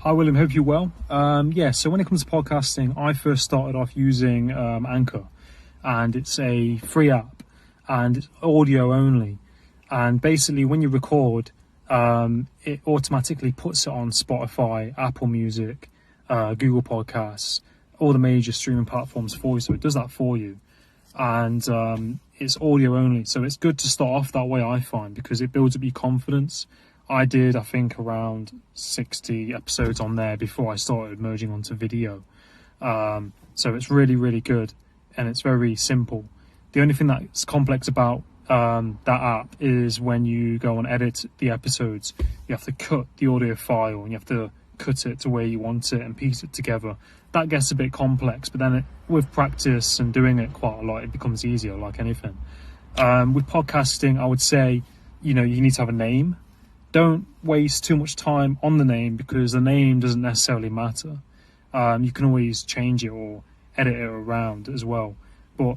Hi William, hope you're well. So when it comes to podcasting, I first started off using Anchor, and it's a free app and it's audio only. And basically when you record, it automatically puts it on Spotify, Apple Music, Google Podcasts, all the major streaming platforms for you. So it does that for you. And it's audio only. So it's good to start off that way, I find, because it builds up your confidence. I did, I think, around 60 episodes on there before I started merging onto video. So it's really, really good, and it's very simple. The only thing that's complex about that app is when you go and edit the episodes, you have to cut the audio file and you have to cut it to where you want it and piece it together. That gets a bit complex, but then with practice and doing it quite a lot, it becomes easier, like anything. With podcasting, I would say, you need to have a name. Don't waste too much time on the name, because the name doesn't necessarily matter. You can always change it or edit it around as well. But,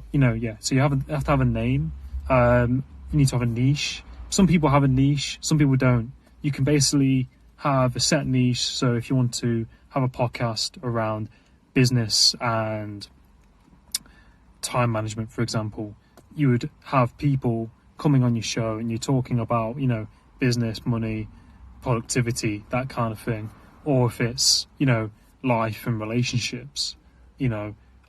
so you have to have a name. You need to have a niche. Some people have a niche, some people don't. You can basically have a set niche. So if you want to have a podcast around business and time management, for example, you would have people coming on your show and you're talking about, business, money, productivity, that kind of thing. Or if it's, life and relationships,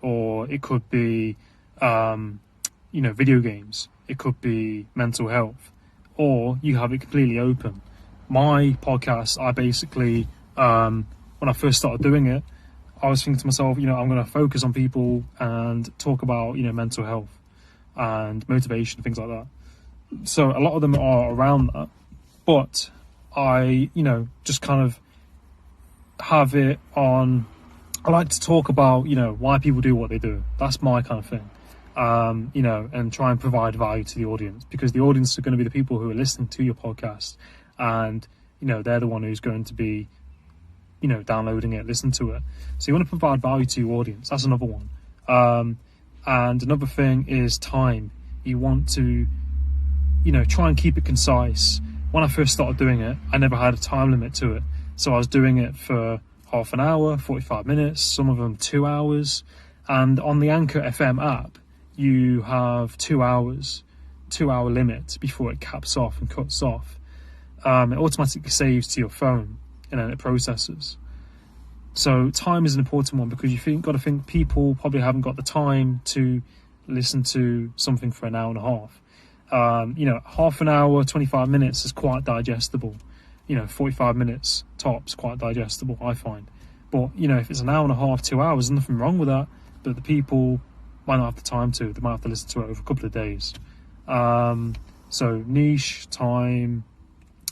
or it could be, video games. It could be mental health, or you have it completely open. My podcast, I basically, when I first started doing it, I was thinking to myself, I'm going to focus on people and talk about, mental health and motivation, things like that. So a lot of them are around that. But I, just kind of have it on. I like to talk about, why people do what they do. That's my kind of thing. And try and provide value to the audience, because the audience are going to be the people who are listening to your podcast, and, they're the one who's going to be, downloading it, listening to it. So you want to provide value to your audience. That's another one. And another thing is time. You want to, try and keep it concise. When I first started doing it, I never had a time limit to it. So I was doing it for half an hour, 45 minutes, some of them 2 hours. And on the Anchor FM app, you have 2 hours, 2-hour limit before it caps off and cuts off. It automatically saves to your phone and then it processes. So time is an important one, because got to think people probably haven't got the time to listen to something for an hour and a half. Half an hour, 25 minutes is quite digestible. 45 minutes tops, quite digestible, I find. But, if it's an hour and a half, 2 hours, there's nothing wrong with that. But the people might not have the time to. They might have to listen to it over a couple of days. So niche, time,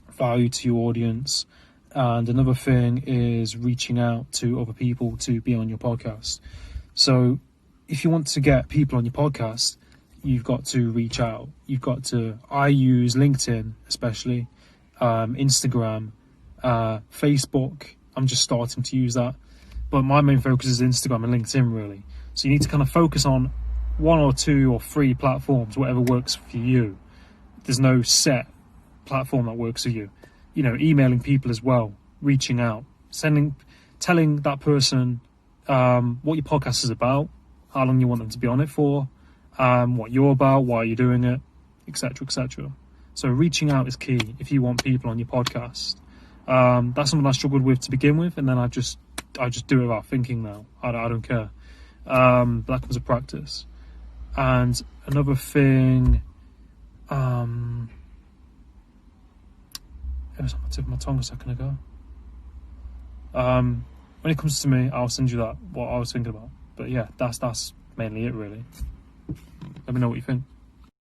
value to your audience. And another thing is reaching out to other people to be on your podcast. So if you want to get people on your podcast, you've got to reach out. I use LinkedIn, especially, Instagram, Facebook. I'm just starting to use that. But my main focus is Instagram and LinkedIn, really. So you need to kind of focus on 1 or 2 or 3 platforms, whatever works for you. There's no set platform that works for you. Emailing people as well, reaching out, telling that person what your podcast is about, how long you want them to be on it for, what you're about, why you're doing it, etc., etc. So reaching out is key if you want people on your podcast. That's something I struggled with to begin with, and then I just do it without thinking now. I don't care. That comes with practice. And another thing, it was on the tip of my tongue a second ago. When it comes to me, I'll send you what I was thinking about. But yeah, that's mainly it, really. Let me know what you think.